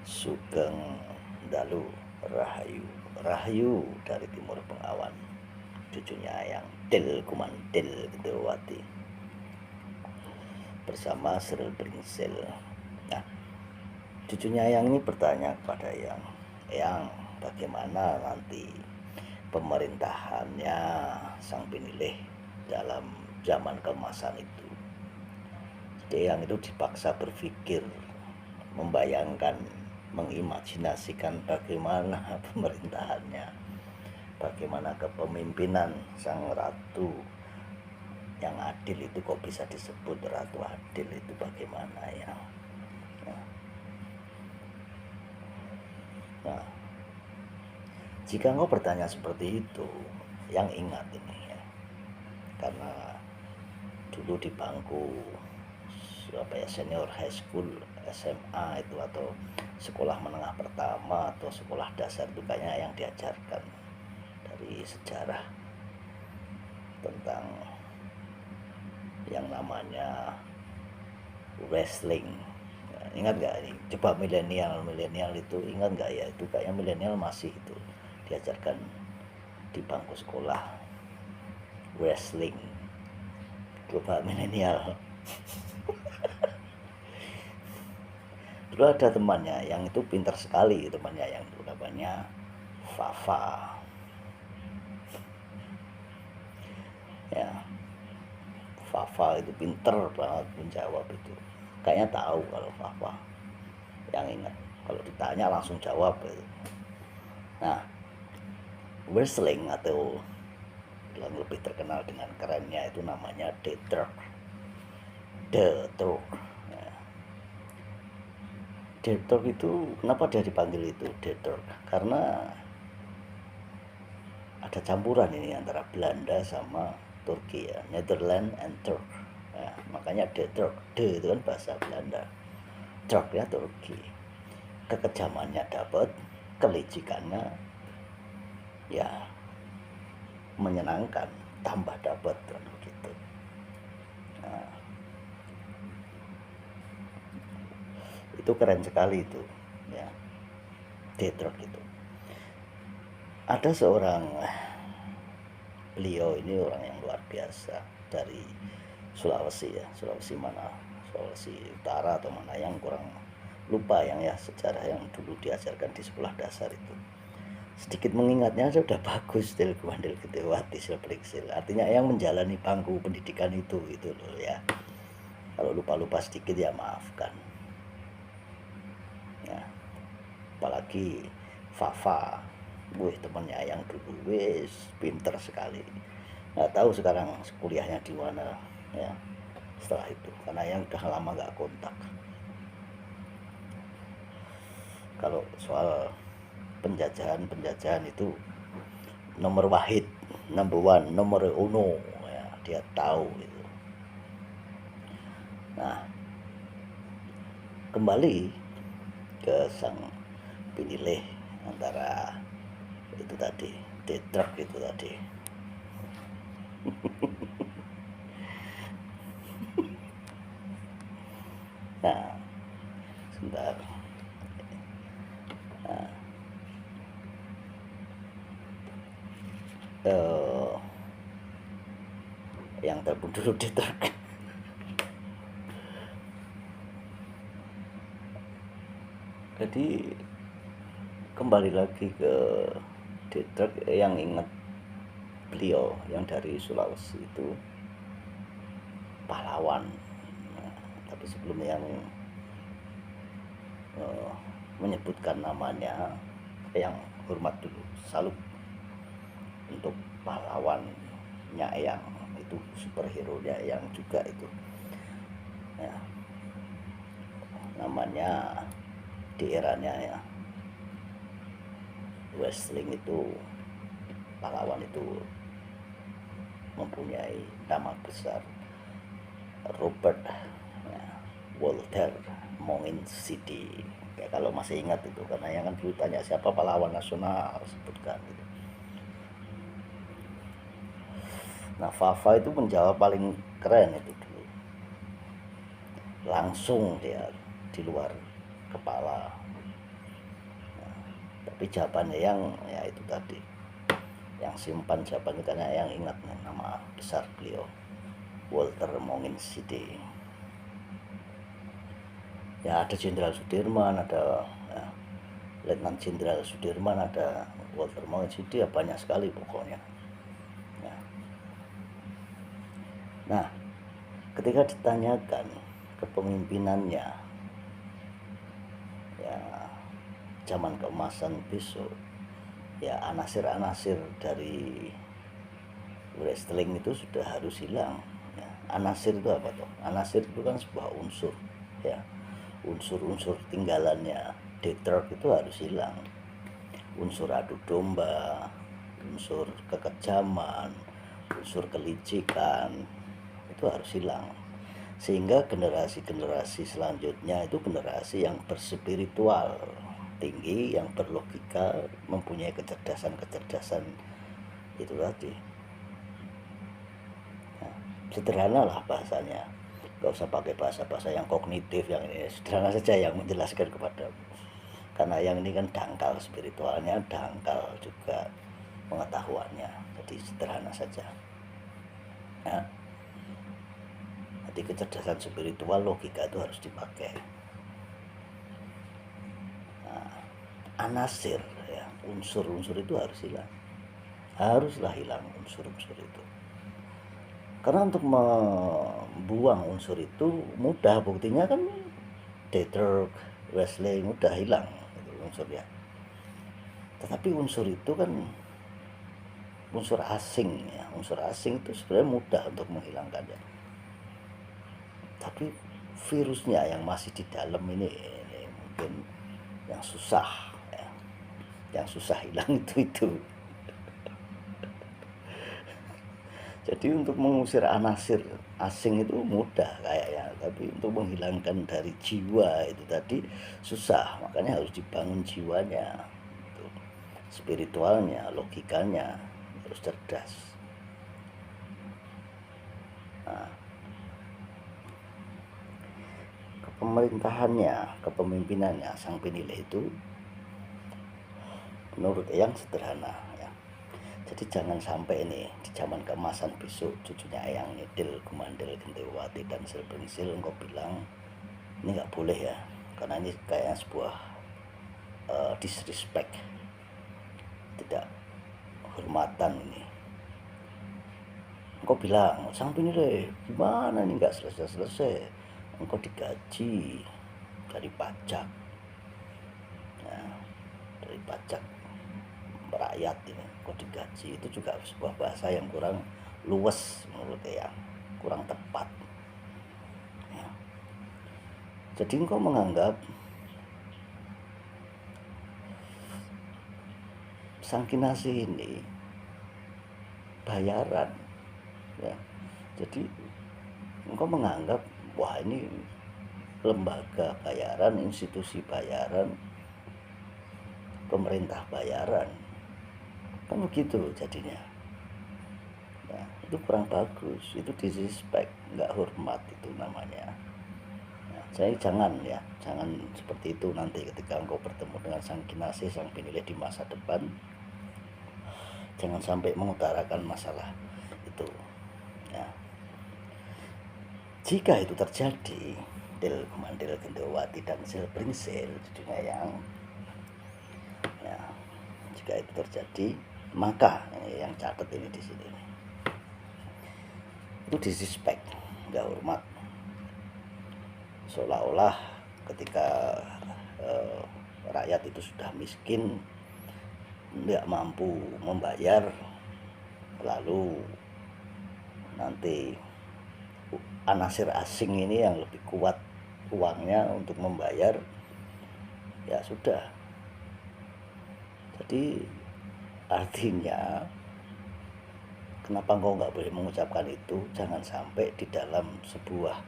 Sugeng Dalu Rahayu Rahayu dari Timur Bengawan, cucunya yang Del Kumantil Gedowati bersama Seril Bringsel. Nah, cucunya yang ini bertanya kepada yang bagaimana nanti pemerintahannya sang penilih dalam zaman keemasan itu. Jadi yang itu dipaksa berpikir, membayangkan, mengimajinasikan bagaimana pemerintahannya, bagaimana kepemimpinan sang ratu yang adil itu, kok bisa disebut ratu adil itu bagaimana ya. Nah, jika engkau bertanya seperti itu, yang ingat ini ya, karena dulu di bangku senior high school, SMA itu, atau sekolah menengah pertama atau sekolah dasar itu banyak yang diajarkan dari sejarah tentang yang namanya wrestling. Ingat gak ini? Coba milenial itu ingat gak ya? Itu kayaknya milenial masih itu diajarkan di bangku sekolah, wrestling. Coba milenial. Dulu ada temannya yang itu pintar sekali, temannya yang itu namanya Fafa ya. Fafa itu pinter banget menjawab itu, kayaknya tahu kalau Fafa, yang ingat kalau ditanya langsung jawab itu. Nah, wrestling atau yang lebih terkenal dengan kerennya itu namanya The Turk. The Turk ya. The Turk itu kenapa dia dipanggil itu The Turk? Karena ada campuran ini antara Belanda sama Turki ya, Netherlands and Turk ya, makanya The Turk. The itu kan bahasa Belanda, Turk ya Turki. Kekejamannya dapat, kelicikannya ya menyenangkan, tambah dapat kan begitu. Nah, itu keren sekali itu ya, Detroit itu. Ada seorang, beliau ini orang yang luar biasa dari Sulawesi ya, Sulawesi mana, Sulawesi Utara atau mana, yang kurang lupa yang ya, sejarah yang dulu diajarkan di sekolah dasar itu. Sedikit mengingatnya sudah bagus, Del Kuandil Gedewati Silbrixil, artinya yang menjalani bangku pendidikan itu gitu loh ya. Kalau lupa-lupa sedikit ya maafkan ya. Apalagi Fafa, wih temannya yang dulu, wis pinter sekali. Nggak tahu sekarang kuliahnya di mana ya setelah itu, karena yang udah lama nggak kontak. Kalau soal penjajahan itu nomor wahid, number one, nomor uno ya, dia tahu itu. Nah, kembali ke sang penilih antara itu tadi, Detrok itu tadi. Nah, sebentar. Nah, yang telepon dulu Detrok. Jadi kembali lagi ke Detrok, yang ingat beliau yang dari Sulawesi itu pahlawan. Nah, tapi sebelum yang menyebutkan namanya, yang hormat dulu, salut untuk pahlawannya yang itu, superhero nya yang juga itu ya, namanya di eranya ya wrestling itu, pahlawan itu mempunyai nama besar, Robert ya, Walter Monginsidi. Ya, kalau masih ingat itu, karena yang kan dulu tanya siapa pahlawan nasional, sebutkan gitu. Nah, Fafa itu menjawab paling keren itu dulu, langsung dia di luar kepala tapi jawabannya yang ya itu tadi, yang simpan jawaban karena yang ingat nama besar beliau, Walter Monginsidi. Ya ada Jenderal Sudirman, ada ya, Letnan Jenderal Sudirman, ada Walter Monginsidi, ya banyak sekali pokoknya. Ya. Nah, ketika ditanyakan kepemimpinannya, ya zaman keemasan besok, ya anasir-anasir dari wrestling itu sudah harus hilang. Ya, anasir itu apa tuh? Anasir itu kan sebuah unsur, ya unsur-unsur tinggalannya Detroit itu harus hilang. Unsur adu domba, unsur kekejaman, unsur kelicikan itu harus hilang, sehingga generasi-generasi selanjutnya itu generasi yang berspiritual tinggi, yang berlogika, mempunyai kecerdasan-kecerdasan itu tadi. Nah, sederhana lah bahasanya, gak usah pakai bahasa-bahasa yang kognitif, yang ini sederhana saja yang menjelaskan kepadamu, karena yang ini kan dangkal spiritualnya, dangkal juga pengetahuannya, jadi sederhana saja. Nah, jadi kecerdasan spiritual, logika itu harus dipakai. Nah, anasir ya, unsur-unsur itu harus hilang, haruslah hilang unsur-unsur itu. Karena untuk membuang unsur itu mudah, buktinya kan Detroit Wesley mudah hilang itu unsurnya. Tetapi unsur itu kan unsur asing ya, unsur asing itu sebenarnya mudah untuk menghilangkannya. Tapi virusnya yang masih di dalam ini mungkin yang susah ya, yang susah hilang itu. Jadi untuk mengusir anasir asing itu mudah kayaknya, tapi untuk menghilangkan dari jiwa itu tadi susah. Makanya harus dibangun jiwanya, itu spiritualnya, logikanya harus cerdas. Nah, kepemerintahannya, kepemimpinannya sang penilai itu menurut Eyang sederhana ya. Jadi jangan sampai ini di zaman keemasan besok cucunya Eyang Ngidil, Gumandel, Gentewati dan Silbringsil engkau bilang ini nggak boleh ya, karena ini kayaknya sebuah disrespect, tidak hormatan ini. Engkau bilang sang penilai gimana ini nggak selesai, engkau digaji dari pajak ya, dari pajak rakyat ini kok digaji, itu juga sebuah bahasa yang kurang luwes menurut Eyang, kurang tepat ya. Jadi engkau menganggap sang Kinasih ini bayaran ya. Jadi engkau menganggap wah ini lembaga bayaran, institusi bayaran, pemerintah bayaran, kan begitu jadinya ya. Itu kurang bagus, itu disrespect, nggak hormat itu namanya ya. Jadi jangan seperti itu nanti ketika engkau bertemu dengan sang Kinasih, sang penilai di masa depan, jangan sampai mengutarakan masalah itu ya. Jika itu terjadi, Gumandel, Gentewati dan Silbringsil cucunya Eyang ya, jika itu terjadi maka yang catat ini di sini itu disrespect, nggak hormat, seolah-olah ketika rakyat itu sudah miskin, nggak mampu membayar, lalu nanti anasir asing ini yang lebih kuat uangnya untuk membayar, ya sudah. Jadi artinya kenapa engkau nggak boleh mengucapkan itu, jangan sampai di dalam sebuah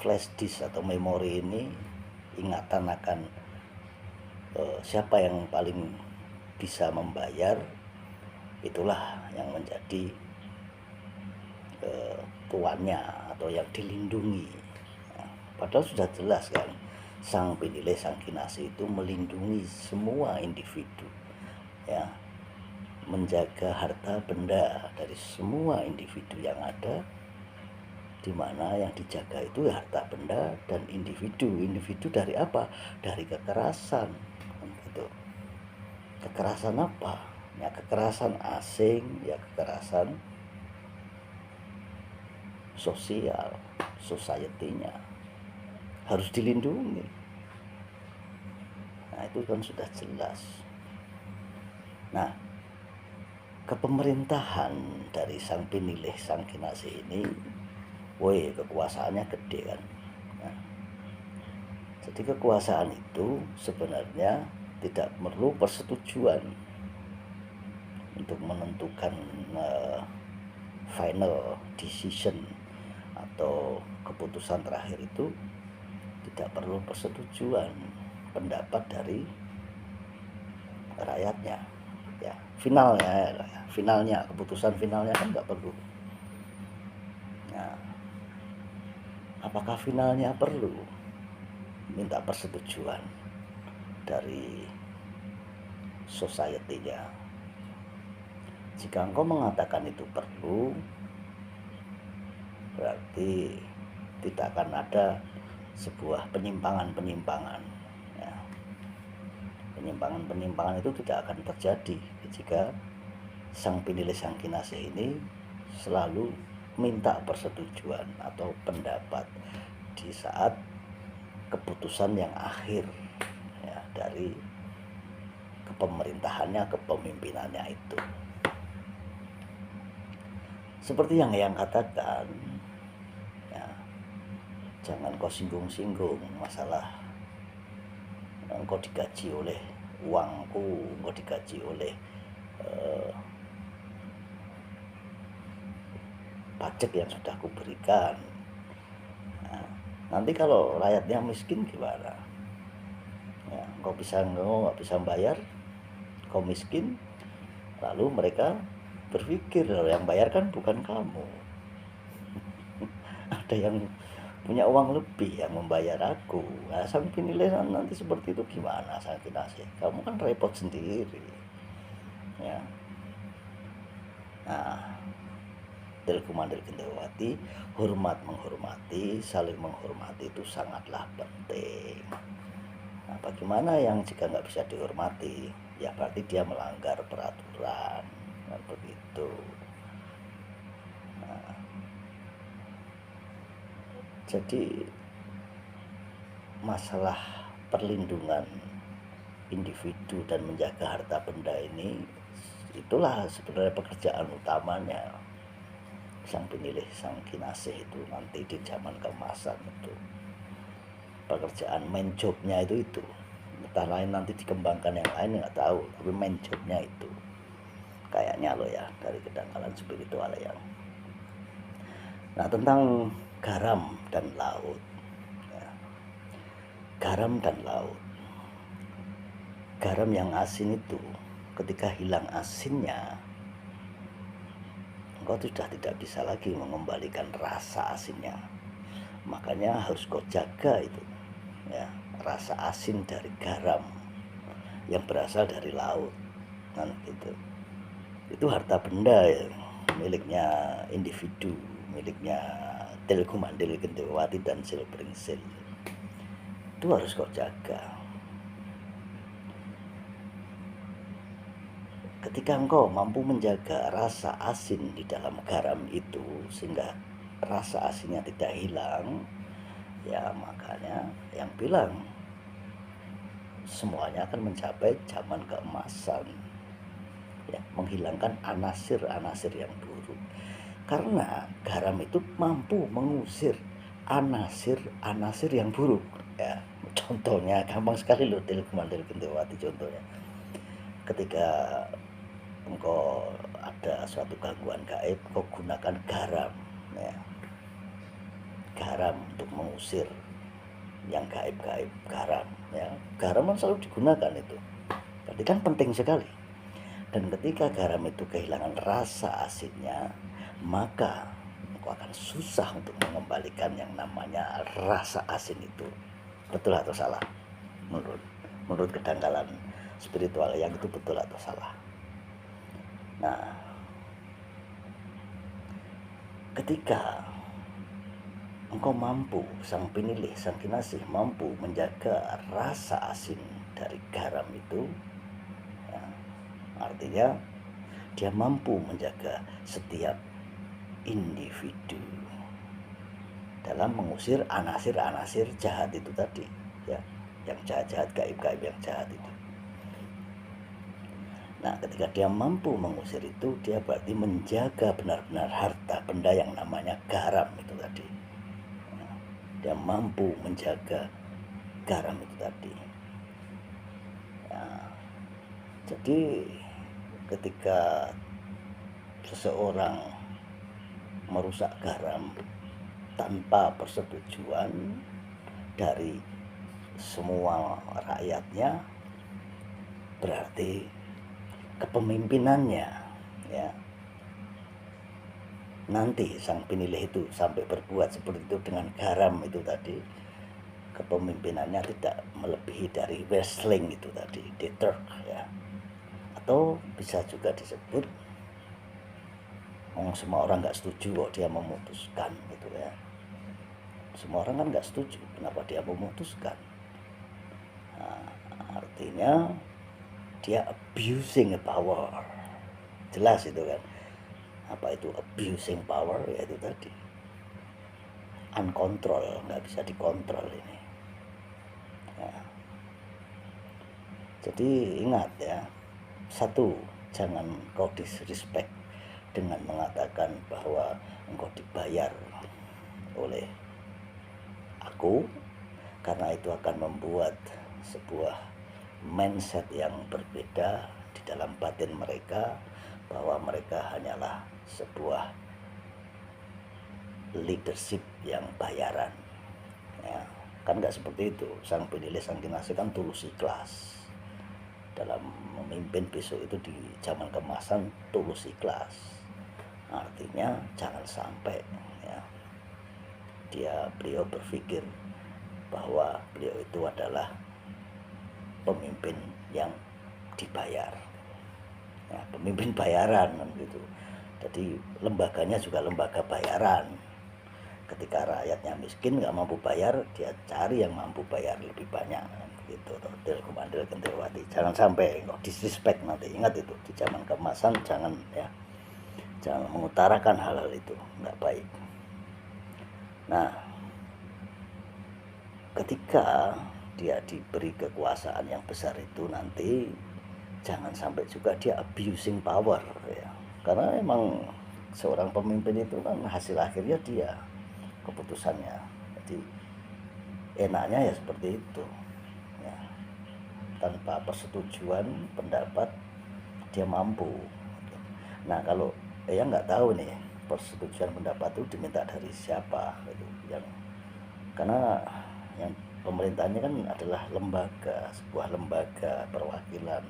flash disk atau memori ini ingatan akan siapa yang paling bisa membayar, itulah yang menjadi tuannya atau yang dilindungi. Nah, padahal sudah jelas kan, Sang Penilai Sang Kinasih itu melindungi semua individu, ya, menjaga harta benda dari semua individu yang ada, di mana yang dijaga itu harta benda dan individu. Individu dari apa? Dari kekerasan, gitu. Kekerasan apa? Ya kekerasan asing, ya kekerasan sosial, society-nya harus dilindungi. Nah itu kan sudah jelas. Nah, kepemerintahan dari Sang Penilai Sang Kinasih ini, woi, kekuasaannya gede kan. Nah, jadi kekuasaan itu sebenarnya tidak perlu persetujuan untuk menentukan final decision atau keputusan terakhir itu tidak perlu persetujuan pendapat dari rakyatnya, ya finalnya keputusan finalnya kan nggak perlu. Nah, apakah finalnya perlu minta persetujuan dari society-nya? Jika engkau mengatakan itu perlu, berarti tidak akan ada sebuah penyimpangan-penyimpangan, ya. Penyimpangan-penyimpangan itu tidak akan terjadi jika Sang Penilai Sang Kinasih ini selalu minta persetujuan atau pendapat di saat keputusan yang akhir, ya, dari kepemerintahannya, kepemimpinannya itu. Seperti yang katakan, ya, jangan kau singgung-singgung masalah engkau digaji oleh uangku, engkau digaji oleh pajak yang sudah kuberikan. Nah, nanti kalau rakyatnya miskin gimana? Ya, engkau nggak bisa bayar, kau miskin, lalu mereka berpikir yang bayar kan bukan kamu. Ada yang punya uang lebih yang membayar aku. Nah, Sang Penilai nanti seperti itu gimana Sang Kinasih? Kamu kan repot sendiri, ya. Nah, Delku Mandil Gendawati, hormat menghormati, saling menghormati itu sangatlah penting. Nah, bagaimana yang jika nggak bisa dihormati? Ya berarti dia melanggar peraturan, kan begitu. Nah, jadi masalah perlindungan individu dan menjaga harta benda ini, itulah sebenarnya pekerjaan utamanya Sang Penilai Sang Kinasih itu nanti di zaman keemasan itu. Pekerjaan main jobnya itu. Entah lain nanti dikembangkan yang lain nggak tahu, tapi main jobnya itu kayaknya loh ya, dari kedangkalan spiritual yang. Nah, tentang garam dan laut, ya. Garam dan laut, garam yang asin itu ketika hilang asinnya, engkau sudah tidak bisa lagi mengembalikan rasa asinnya. Makanya harus kau jaga itu, ya, rasa asin dari garam yang berasal dari laut, kan gitu. Itu harta benda ya, miliknya individu, miliknya Delku Mandil Gendawati dan Silbringsil. Itu harus kau jaga. Ketika engkau mampu menjaga rasa asin di dalam garam itu sehingga rasa asinnya tidak hilang, ya makanya yang bilang semuanya akan mencapai zaman keemasan, ya, menghilangkan anasir-anasir yang buruk. Karena garam itu mampu mengusir anasir-anasir yang buruk, ya. Contohnya gampang sekali loh, Delku Mandil Gendawati contohnya. Ketika engkau ada suatu gangguan gaib, kau gunakan garam, ya. Garam untuk mengusir yang gaib-gaib, garam, ya. Garam kan selalu digunakan itu. Berarti kan penting sekali. Dan ketika garam itu kehilangan rasa asinnya, maka engkau akan susah untuk mengembalikan yang namanya rasa asin itu. betul atau salah menurut menurut kedangkalan spiritual yang itu, betul atau salah? Nah, ketika engkau mampu, sang penilih, sang kinasih mampu menjaga rasa asin dari garam itu, ya, artinya dia mampu menjaga setiap individu dalam mengusir anasir-anasir jahat itu tadi, ya, yang jahat-jahat, gaib-gaib yang jahat itu. Nah, ketika dia mampu mengusir itu, dia berarti menjaga benar-benar harta benda yang namanya garam itu tadi. Dia mampu menjaga garam itu tadi. Nah, jadi ketika seseorang merusak garam tanpa persetujuan dari semua rakyatnya, berarti kepemimpinannya, ya, nanti sang penilih itu sampai berbuat seperti itu dengan garam itu tadi, kepemimpinannya tidak melebihi dari wrestling itu tadi, deter, ya, atau bisa juga disebut semua orang nggak setuju kok dia memutuskan gitu ya. Semua orang kan nggak setuju, kenapa dia memutuskan? Nah, artinya dia abusing power, jelas itu kan. Apa itu abusing power? Ya itu tadi, uncontrol, nggak bisa dikontrol ini ya. Jadi ingat ya, satu, jangan kau disrespect dengan mengatakan bahwa engkau dibayar oleh aku, karena itu akan membuat sebuah mindset yang berbeda di dalam batin mereka, bahwa mereka hanyalah sebuah leadership yang bayaran, ya, kan nggak seperti itu. Sang penilih, sang kinasih kan tulus ikhlas dalam memimpin besok itu di zaman kemasan, tulus ikhlas. Artinya jangan sampai ya, beliau berpikir bahwa beliau itu adalah pemimpin yang dibayar, ya, pemimpin bayaran kan gitu. Jadi lembaganya juga lembaga bayaran. Ketika rakyatnya miskin nggak mampu bayar, dia cari yang mampu bayar lebih banyak gitu. Del Kumandel Gendewati, jangan sampai disrespect nanti. Ingat itu, di zaman kemasan jangan mengutarakan hal-hal itu, nggak baik. Nah, ketika dia diberi kekuasaan yang besar itu nanti, jangan sampai juga dia abusing power ya. Karena emang seorang pemimpin itu kan hasil akhirnya dia, keputusannya. Jadi enaknya ya seperti itu ya, tanpa persetujuan pendapat dia mampu. Nah, kalau ya nggak tahu nih persetujuan pendapat itu diminta dari siapa gitu, karena yang pemerintahnya kan adalah lembaga, sebuah lembaga perwakilan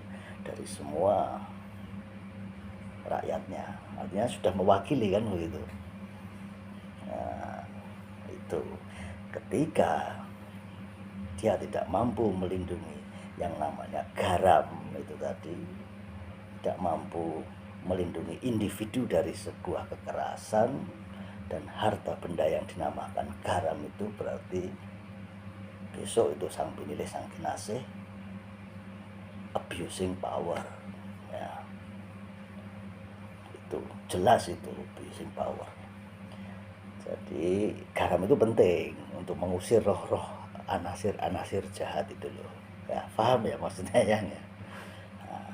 dari semua rakyatnya, artinya sudah mewakili kan begitu. Nah, itu ketika dia tidak mampu melindungi yang namanya garam itu tadi, tidak mampu melindungi individu dari sebuah kekerasan dan harta benda yang dinamakan garam itu, berarti besok itu sang penilih, sang kinasih abusing power ya. Itu jelas, itu abusing power. Jadi garam itu penting untuk mengusir roh-roh anasir-anasir jahat itu loh ya. Paham ya maksudnya ya? Nah,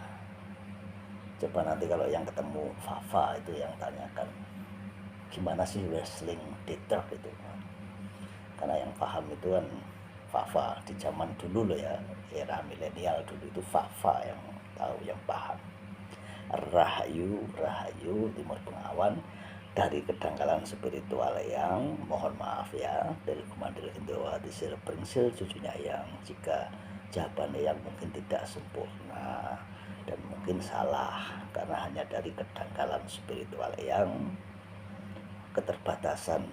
coba nanti kalau yang ketemu Fafa itu yang tanyakan gimana sih wrestling deter itu, karena yang paham itu kan Fafa di zaman dulu loh ya, era milenial dulu itu Fafa yang tahu, yang paham. Rahayu, Rahayu Timur Bengawan dari kedangkalan spiritual yang, mohon maaf ya, dari Kumandel Gendewati Silpringsil cucunya yang, jika jawabannya yang mungkin tidak sempurna dan mungkin salah karena hanya dari kedangkalan spiritual yang, keterbatasan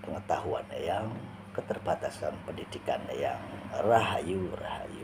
pengetahuan yang, keterbatasan pendidikan yang, Rahayu, rahayu.